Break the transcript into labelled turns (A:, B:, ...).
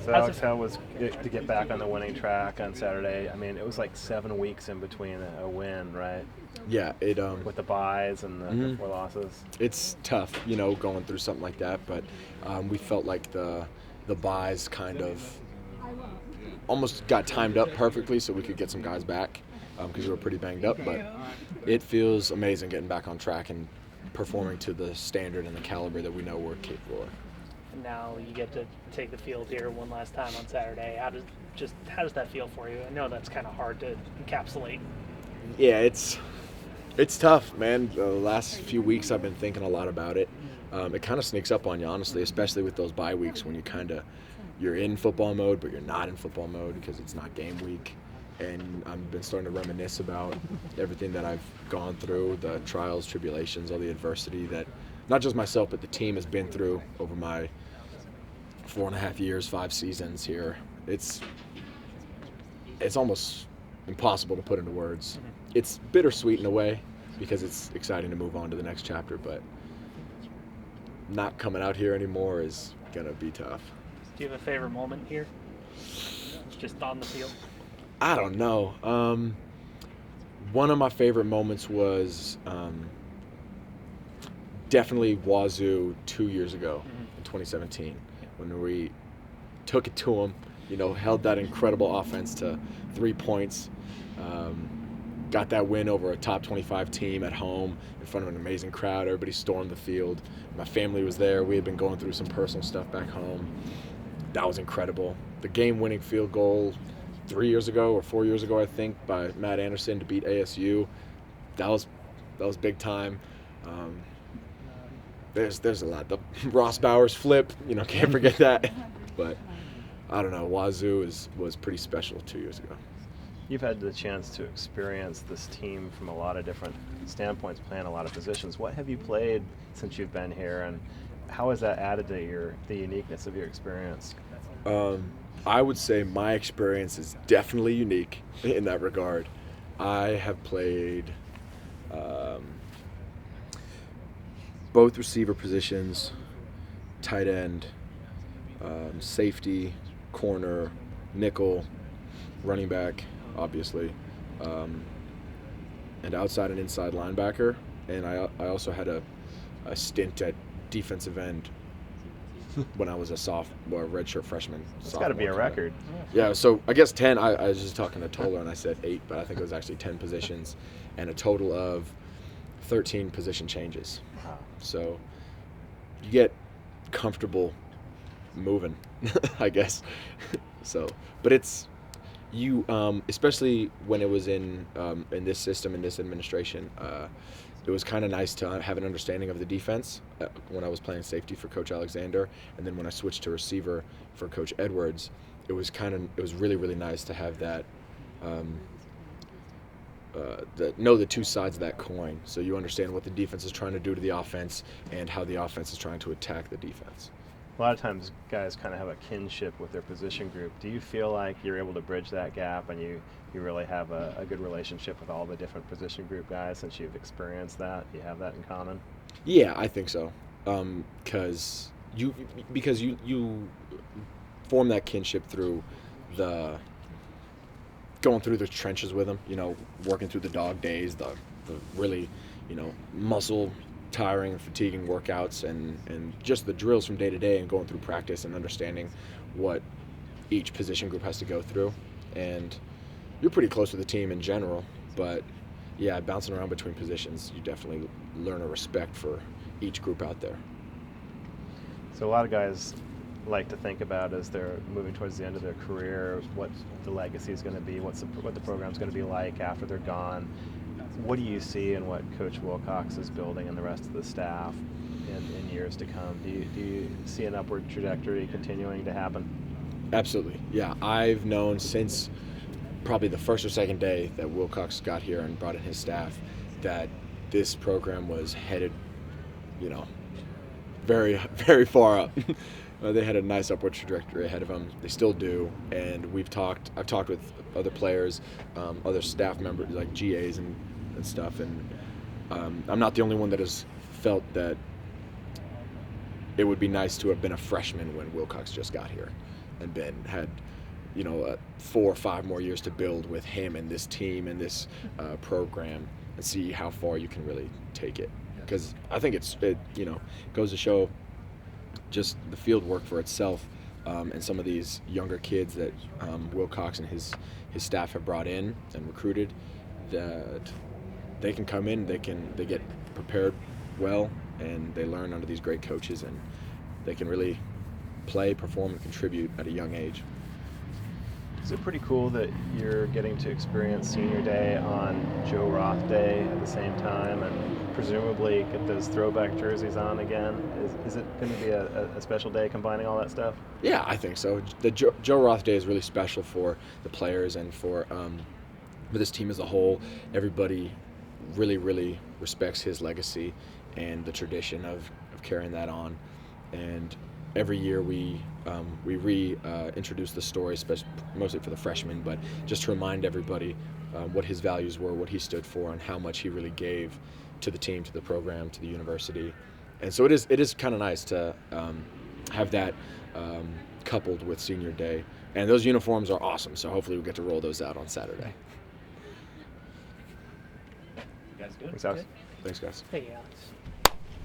A: So Alex, how was it to get back on the winning track on Saturday? I mean, it was like 7 weeks in between a win, right?
B: Yeah,
A: With the byes and the 4 losses.
B: it's tough, going through something like that. But we felt like the byes kind of almost got timed up perfectly, so we could get some guys back because we were pretty banged up. But it feels amazing getting back on track and performing to the standard and the caliber that we know we're capable of.
C: And now you get to take the field here one last time on Saturday. How does that feel for you? I know that's kind of hard to encapsulate.
B: Yeah, it's tough, man. The last few weeks I've been thinking a lot about it. It kind of sneaks up on you, honestly, especially with those bye weeks when you're in football mode, but you're not in football mode because it's not game week. And I've been starting to reminisce about everything that I've gone through, the trials, tribulations, all the adversity that not just myself, but the team has been through over my 4.5 years, 5 seasons here. It's almost impossible to put into words. It's bittersweet in a way because it's exciting to move on to the next chapter, but not coming out here anymore is going to be tough.
C: Do you have a favorite moment here? Just on the field?
B: I don't know. One of my favorite moments was definitely Wazoo 2 years ago in 2017 when we took it to them, held that incredible offense to 3 points, got that win over a top 25 team at home in front of an amazing crowd. Everybody stormed the field. My family was there. We had been going through some personal stuff back home. That was incredible. The game-winning field goal 3 years ago or 4 years ago, I think, by Matt Anderson to beat ASU. That was big time. There's a lot. The Ross Bowers flip, can't forget that. But I don't know. Wazoo was pretty special 2 years ago.
A: You've had the chance to experience this team from a lot of different standpoints, playing a lot of positions. What have you played since you've been here, and how has that added to the uniqueness of your experience?
B: I would say my experience is definitely unique in that regard. I have played both receiver positions, tight end, safety, corner, nickel, running back, obviously, and outside and inside linebacker. And I also had a stint at defensive end when I was a redshirt freshman.
A: It's got to be a record.
B: Yeah, so I guess 10. I was just talking to Toller and I said 8, but I think it was actually 10 positions and a total of 13 position changes.
A: Wow.
B: So you get comfortable moving, I guess. So, but it's you, especially when it was in this system, in this administration. It was kind of nice to have an understanding of the defense when I was playing safety for Coach Alexander, and then when I switched to receiver for Coach Edwards, it was really, really nice to have that, know the two sides of that coin, so you understand what the defense is trying to do to the offense and how the offense is trying to attack the defense.
A: A lot of times guys kind of have a kinship with their position group. Do you feel like you're able to bridge that gap and you really have a good relationship with all the different position group guys since you've experienced that? You have that in common?
B: Yeah, I think so. Because you form that kinship through going through the trenches with them, working through the dog days, the really, muscle tiring and fatiguing workouts and just the drills from day to day and going through practice and understanding what each position group has to go through. And you're pretty close to the team in general, but yeah, bouncing around between positions, you definitely learn a respect for each group out there.
A: So a lot of guys like to think about as they're moving towards the end of their career, what the legacy is going to be, what the program's going to be like after they're gone. What do you see in what Coach Wilcox is building and the rest of the staff in years to come? Do you see an upward trajectory continuing to happen?
B: Absolutely, yeah. I've known since probably the first or second day that Wilcox got here and brought in his staff that this program was headed, very, very far up. They had a nice upward trajectory ahead of them. They still do, and I've talked with other players, other staff members like GAs and stuff, and I'm not the only one that has felt that it would be nice to have been a freshman when Wilcox just got here. and Ben had, 4 or 5 more years to build with him and this team and this program, and see how far you can really take it. Because I think it goes to show just the field work for itself, and some of these younger kids that Wilcox and his staff have brought in and recruited, that they can come in, they get prepared well, and they learn under these great coaches, and they can really play, perform, and contribute at a young age.
A: Is it pretty cool that you're getting to experience Senior Day on Joe Roth Day at the same time, and presumably get those throwback jerseys on again? Is it going to be a special day combining all that stuff?
B: Yeah, I think so. The Joe Roth Day is really special for the players and for this team as a whole. Everybody really, really respects his legacy and the tradition of carrying that on. And every year we reintroduce the story, mostly for the freshmen, but just to remind everybody what his values were, what he stood for, and how much he really gave to the team, to the program, to the university. And so it is kind of nice to have that coupled with Senior Day. And those uniforms are awesome, so hopefully we'll get to roll those out on Saturday.
D: You guys good?
A: Thanks, Alex.
B: Thanks, guys.
C: Hey, Alex.